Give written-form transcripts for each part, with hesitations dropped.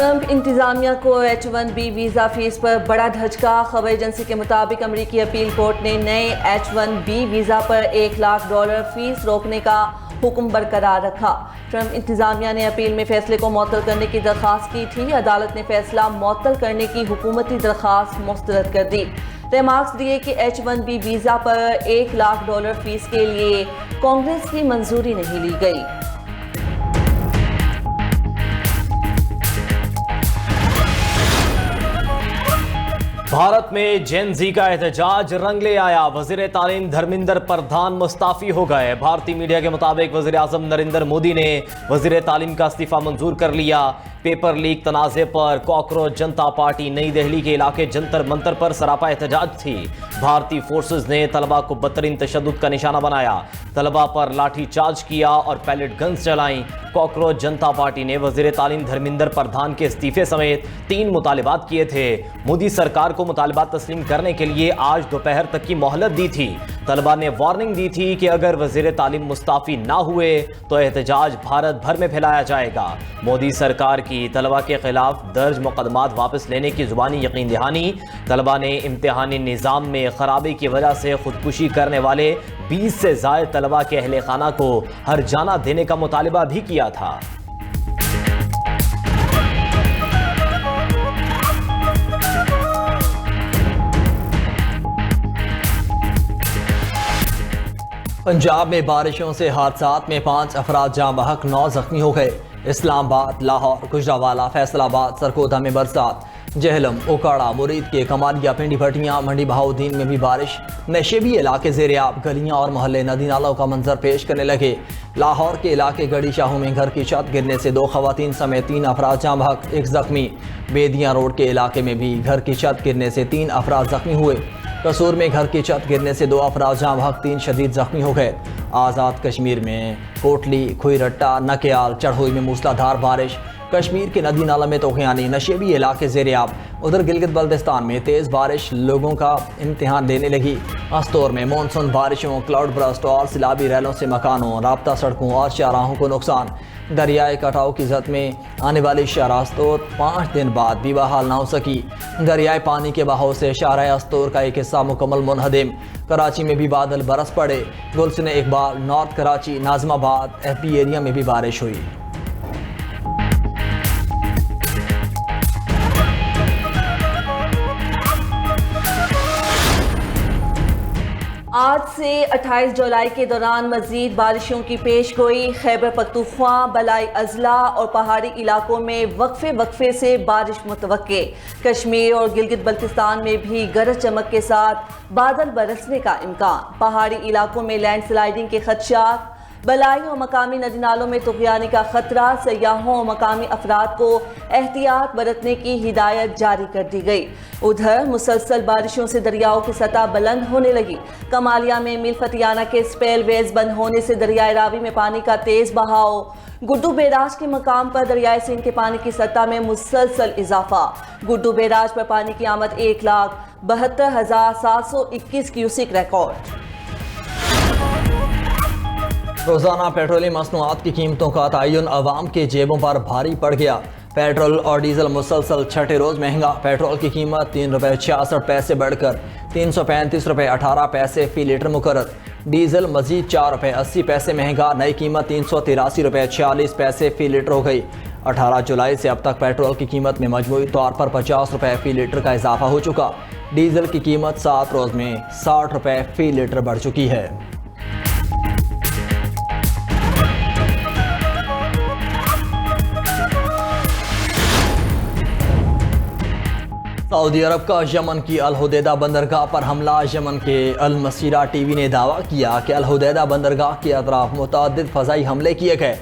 Trump انتظامیہ کو H-1B visa face پر بڑا دھچکا۔ خبر ایجنسی کے مطابق امریکی اپیل کورٹ نے نئے H-1B ویزا پر $1,00,000 فیس روکنے کا حکم برقرار رکھا۔ ٹرمپ انتظامیہ نے اپیل میں فیصلے کو معطل کرنے کی درخواست کی تھی۔ عدالت نے فیصلہ معطل کرنے کی حکومتی درخواست مسترد کر دی۔ ریمارکس دیے کہ H-1B ویزا پر $1,00,000 فیس کے لیے کانگریس کی منظوری نہیں لی گئی۔ بھارت میں جین زی کا احتجاج رنگ لے آیا۔ وزیر تعلیم دھرمیندر پردھان مستعفی ہو گئے۔ بھارتی میڈیا کے مطابق وزیر اعظم نریندر مودی نے وزیر تعلیم کا استعفیٰ منظور کر لیا۔ پیپر لیک تنازع پر کاکروچ جنتا پارٹی نئی دہلی کے علاقے جنتر منتر پر سراپا احتجاج تھی۔ بھارتی فورسز نے طلبہ کو بدترین تشدد کا نشانہ بنایا، طلبہ پر لاٹھی چارج کیا اور پیلٹ گنز چلائیں۔ کاکروچ جنتا پارٹی نے وزیر تعلیم دھرمیندر پردھان کے استعفے سمیت 3 مطالبات کیے تھے۔ مودی سرکار کو مطالبات تسلیم کرنے کے لیے آج دوپہر تک کی مہلت دی تھی۔ طلبہ نے وارننگ دی تھی کہ اگر وزیر تعلیم مستعفی نہ ہوئے تو احتجاج بھارت بھر میں پھیلایا جائے گا۔ مودی سرکار کی طلبہ کے خلاف درج مقدمات واپس لینے کی زبانی یقین دہانی۔ طلبہ نے امتحانی نظام میں خرابی کی وجہ سے خودکشی کرنے والے 20 سے زائد طلبہ کے اہل خانہ کو ہرجانہ دینے کا مطالبہ بھی کیا تھا۔ پنجاب میں بارشوں سے حادثات میں 5 افراد جاں بحق، 9 زخمی ہو گئے۔ اسلام آباد، لاہور، گجرانوالہ، فیصل آباد، سرکودا میں برسات۔ جہلم، اوکاڑا، مرید کے کمالیہ، پنڈی بھٹیاں، منڈی بہاؤدین میں بھی بارش۔ نشیبی علاقے زیریاب، گلیاں اور محلے ندی نالوں کا منظر پیش کرنے لگے۔ لاہور کے علاقے گڑی شاہوں میں گھر کی چھت گرنے سے 2 خواتین سمیت 3 افراد جاں بحق، 1 زخمی۔ بیدیاں روڈ کے علاقے میں بھی گھر کی چھت گرنے سے 3 افراد زخمی ہوئے۔ قصور میں گھر کی چھت گرنے سے 2 افراد جاں بحق، 3 شدید زخمی ہو گئے۔ آزاد کشمیر میں کوٹلی، کھوئی رٹا، نکیال، چڑھوئی میں موسلادھار بارش۔ کشمیر کے ندی نالہ میں طغیانی، نشیبی علاقے زیریاب۔ ادھر گلگت بلتستان میں تیز بارش لوگوں کا امتحان لینے لگی۔ استور میں مونسون بارشوں، کلاؤڈ برسٹ اور سیلابی ریلوں سے مکانوں، رابطہ سڑکوں اور چاراہوں کو نقصان۔ دریائے کٹاؤ کی زد میں آنے والی شاہراہ استور 5 دن بعد بھی بحال نہ ہو سکی۔ دریائے پانی کے بہاؤ سے شاہراہ استور کا ایک حصہ مکمل منہدم۔ کراچی میں بھی بادل برس پڑے۔ گلشن اقبال، نارتھ کراچی، ناظم آباد، FB ایریا میں بھی بارش ہوئی۔ آج سے 28 جولائی کے دوران مزید بارشوں کی پیش گوئی۔ خیبر پختونخوا، بالائی اضلاع اور پہاڑی علاقوں میں وقفے سے بارش متوقع۔ کشمیر اور گلگت بلتستان میں بھی گرج چمک کے ساتھ بادل برسنے کا امکان۔ پہاڑی علاقوں میں لینڈ سلائیڈنگ کے خدشات۔ بالائی اور مقامی ندی نالوں میں طغیانی کا خطرہ۔ سیاحوں اور مقامی افراد کو احتیاط برتنے کی ہدایت جاری کر دی گئی۔ ادھر مسلسل بارشوں سے دریاؤں کی سطح بلند ہونے لگی۔ کمالیہ میں میل فتیانہ کے سپیل ویز بند ہونے سے دریائے راوی میں پانی کا تیز بہاؤ۔ گڈو بیراج کے مقام پر دریائے سندھ کے پانی کی سطح میں مسلسل اضافہ۔ گڈو بیراج پر پانی کی آمد 1,72,721 کیوسک ریکارڈ۔ روزانہ پیٹرولیم مصنوعات کی قیمتوں کا تعین عوام کے جیبوں پر بھاری پڑ گیا۔ پیٹرول اور ڈیزل مسلسل 6ٹھے روز مہنگا۔ پیٹرول کی قیمت ₹3.66 بڑھ کر ₹335.18 فی لیٹر مقرر۔ ڈیزل مزید ₹4.80 مہنگا، نئی قیمت ₹383.46 فی لیٹر ہو گئی۔ 18 جولائی سے اب تک پیٹرول کی قیمت میں مجموعی طور پر ₹50 فی لیٹر کا اضافہ ہو چکا۔ ڈیزل کی قیمت 7 روز میں ₹60 فی لیٹر بڑھ چکی ہے۔ سعودی عرب کا یمن کی الحدیدہ بندرگاہ پر حملہ۔ یمن کے المسیرہ ٹی وی نے دعویٰ کیا کہ الحدیدہ بندرگاہ کے اطراف متعدد فضائی حملے کیے گئے۔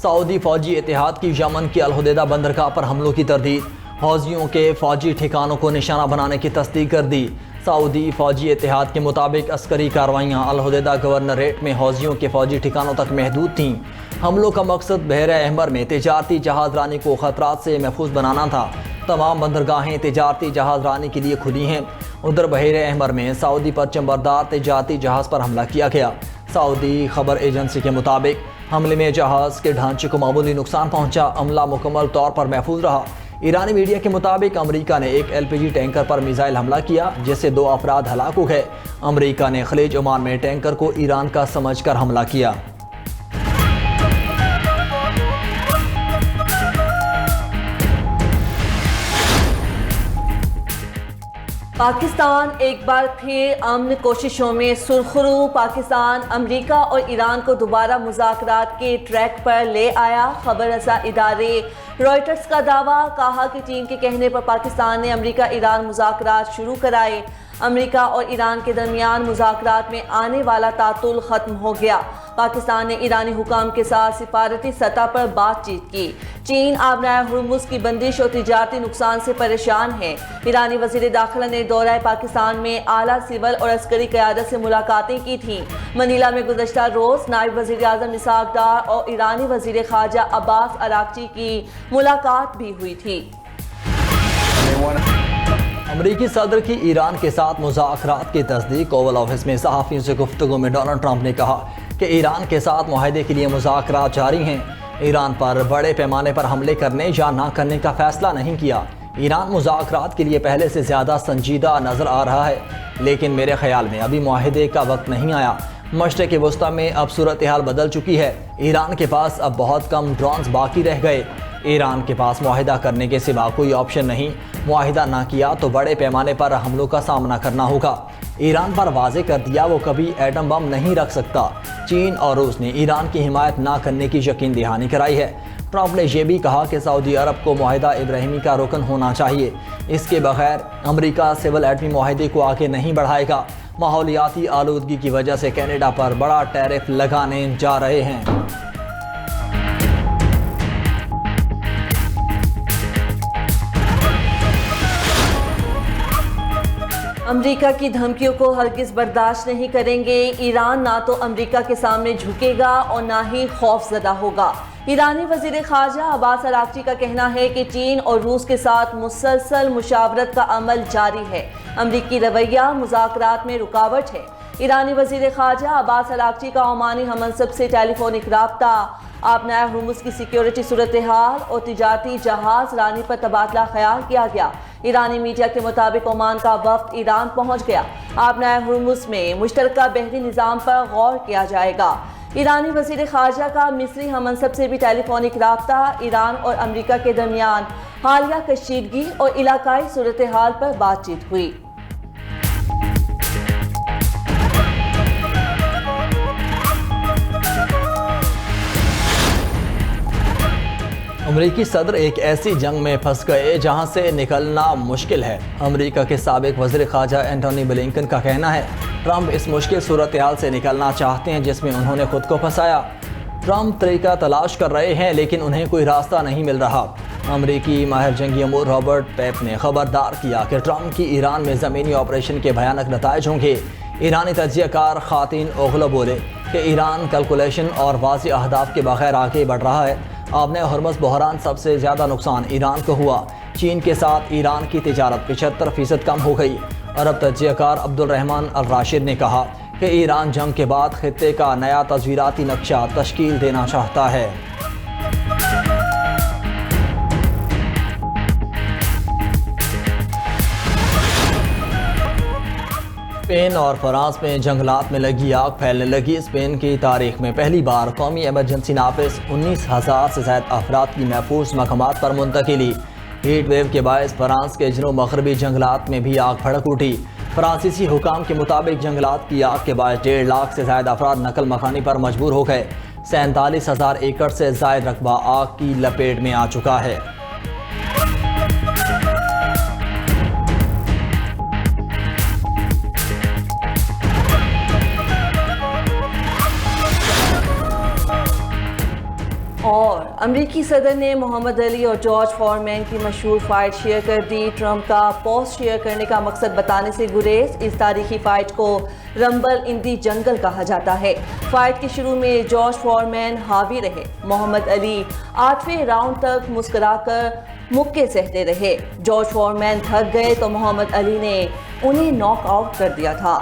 سعودی فوجی اتحاد کی یمن کی الحدیدہ بندرگاہ پر حملوں کی تردید۔ حوثیوں کے فوجی ٹھکانوں کو نشانہ بنانے کی تصدیق کر دی۔ سعودی فوجی اتحاد کے مطابق عسکری کارروائیاں الحدیدہ گورنریٹ میں حوثیوں کے فوجی ٹھکانوں تک محدود تھیں۔ حملوں کا مقصد بحیرہ احمر میں تجارتی جہاز رانی کو خطرات سے محفوظ بنانا تھا۔ تمام بندرگاہیں تجارتی جہاز رانی کے لیے کھلی ہیں۔ ادھر بحیرہ احمر میں سعودی پرچم بردار تجارتی جہاز پر حملہ کیا گیا۔ سعودی خبر ایجنسی کے مطابق حملے میں جہاز کے ڈھانچے کو معمولی نقصان پہنچا۔ عملہ مکمل طور پر محفوظ رہا۔ ایرانی میڈیا کے مطابق امریکہ نے ایک LPG ٹینکر پر میزائل حملہ کیا جس سے 2 افراد ہلاک ہو گئے۔ امریکہ نے خلیج عمان میں ٹینکر کو ایران کا سمجھ کر حملہ کیا۔ پاکستان ایک بار پھر امن کوششوں میں سرخرو۔ پاکستان امریکہ اور ایران کو دوبارہ مذاکرات کے ٹریک پر لے آیا۔ خبر رساں ادارے رائٹرز کا دعویٰ، کہا کہ چین کے کہنے پر پاکستان نے امریکہ ایران مذاکرات شروع کرائے۔ امریکہ اور ایران کے درمیان مذاکرات میں آنے والا تعطل ختم ہو گیا۔ پاکستان نے ایرانی حکام کے ساتھ سفارتی سطح پر بات چیت کی۔ چین آبنائے ہرمز کی بندش اور تجارتی نقصان سے پریشان ہے۔ ایرانی وزیر داخلہ نے دورہ پاکستان میں اعلیٰ سول اور عسکری قیادت سے ملاقاتیں کی تھیں۔ منیلا میں گزشتہ روز نائب وزیر اعظم اسحاق ڈار اور ایرانی وزیر خارجہ عباس اراغچی کی ملاقات بھی ہوئی تھی۔ امریکی صدر کی ایران کے ساتھ مذاکرات کی تصدیق۔ اوول آفس میں صحافیوں سے گفتگو میں ڈونلڈ ٹرمپ نے کہا کہ ایران کے ساتھ معاہدے کے لیے مذاکرات جاری ہیں۔ ایران پر بڑے پیمانے پر حملے کرنے یا نہ کرنے کا فیصلہ نہیں کیا۔ ایران مذاکرات کے لیے پہلے سے زیادہ سنجیدہ نظر آ رہا ہے، لیکن میرے خیال میں ابھی معاہدے کا وقت نہیں آیا۔ مشرق وسطی میں اب صورتحال بدل چکی ہے۔ ایران کے پاس اب بہت کم ڈرونز باقی رہ گئے۔ ایران کے پاس معاہدہ کرنے کے سوا کوئی آپشن نہیں۔ معاہدہ نہ کیا تو بڑے پیمانے پر حملوں کا سامنا کرنا ہوگا۔ ایران پر واضح کر دیا وہ کبھی ایٹم بم نہیں رکھ سکتا۔ چین اور روس نے ایران کی حمایت نہ کرنے کی یقین دہانی کرائی ہے۔ ٹرمپ نے یہ بھی کہا کہ سعودی عرب کو معاہدہ ابراہیمی کا رکن ہونا چاہیے۔ اس کے بغیر امریکہ سول ایٹمی معاہدے کو آگے نہیں بڑھائے گا۔ ماحولیاتی آلودگی کی وجہ سے کینیڈا پر بڑا ٹیرف لگانے جا رہے ہیں۔ امریکہ کی دھمکیوں کو ہرگز برداشت نہیں کریں گے۔ ایران نہ تو امریکہ کے سامنے جھکے گا اور نہ ہی خوف زدہ ہوگا۔ ایرانی وزیر خارجہ عباس اراغچی کا کہنا ہے کہ چین اور روس کے ساتھ مسلسل مشاورت کا عمل جاری ہے۔ امریکی رویہ مذاکرات میں رکاوٹ ہے۔ ایرانی وزیر خارجہ عباس اراغچی کا عمانی ہم منصب سے ٹیلی فونک رابطہ، آبنائے ہرمز کی سیکیورٹی صورتحال اور تجارتی جہاز رانی پر تبادلہ خیال کیا گیا۔ ایرانی میڈیا کے مطابق عمان کا وفد ایران پہنچ گیا۔ آبنائے ہرمز میں مشترکہ بحری نظام پر غور کیا جائے گا۔ ایرانی وزیر خارجہ کا مصری ہم منصب سے بھی ٹیلی فونک رابطہ، ایران اور امریکہ کے درمیان حالیہ کشیدگی اور علاقائی صورتحال پر بات چیت ہوئی۔ امریکی صدر ایک ایسی جنگ میں پھنس گئے جہاں سے نکلنا مشکل ہے۔ امریکہ کے سابق وزیر خارجہ اینٹونی بلنکن کا کہنا ہے ٹرمپ اس مشکل صورتحال سے نکلنا چاہتے ہیں جس میں انہوں نے خود کو پھنسایا۔ ٹرمپ طریقہ تلاش کر رہے ہیں لیکن انہیں کوئی راستہ نہیں مل رہا۔ امریکی ماہر جنگی امور رابرٹ پیپ نے خبردار کیا کہ ٹرمپ کی ایران میں زمینی آپریشن کے بھیانک نتائج ہوں گے۔ ایرانی تجزیہ کار خواتین اوغلو بولے کہ ایران کیلکولیشن اور واضح اہداف کے بغیر آگے بڑھ رہا ہے۔ آبنائے ہرمز بحران سب سے زیادہ نقصان ایران کو ہوا۔ چین کے ساتھ ایران کی تجارت 75% کم ہو گئی۔ عرب تجزیہ کار عبدالرحمن الراشد نے کہا کہ ایران جنگ کے بعد خطے کا نیا تصویراتی نقشہ تشکیل دینا چاہتا ہے۔ اسپین اور فرانس میں جنگلات میں لگی آگ پھیلنے لگی۔ اسپین کی تاریخ میں پہلی بار قومی ایمرجنسی نافذ، 19,000 سے زائد افراد کی محفوظ مقامات پر منتقلی۔ ہیٹ ویو کے باعث فرانس کے جنوب مغربی جنگلات میں بھی آگ بھڑک اٹھی۔ فرانسیسی حکام کے مطابق جنگلات کی آگ کے باعث 1.5 لاکھ سے زائد افراد نقل مکانی پر مجبور ہو گئے۔ 47,000 ایکڑ سے زائد رقبہ آگ کی لپیٹ میں آ چکا ہے۔ اور امریکی صدر نے محمد علی اور جارج فورمین کی مشہور فائٹ شیئر کر دی۔ ٹرمپ کا پوسٹ شیئر کرنے کا مقصد بتانے سے گریز۔ اس تاریخی فائٹ کو رمبل ان دی جنگل کہا جاتا ہے۔ فائٹ کے شروع میں جارج فورمین حاوی رہے۔ محمد علی 8ویں راؤنڈ تک مسکرا کر مکے سہتے رہے۔ جارج فورمین تھک گئے تو محمد علی نے انہیں ناک آؤٹ کر دیا تھا۔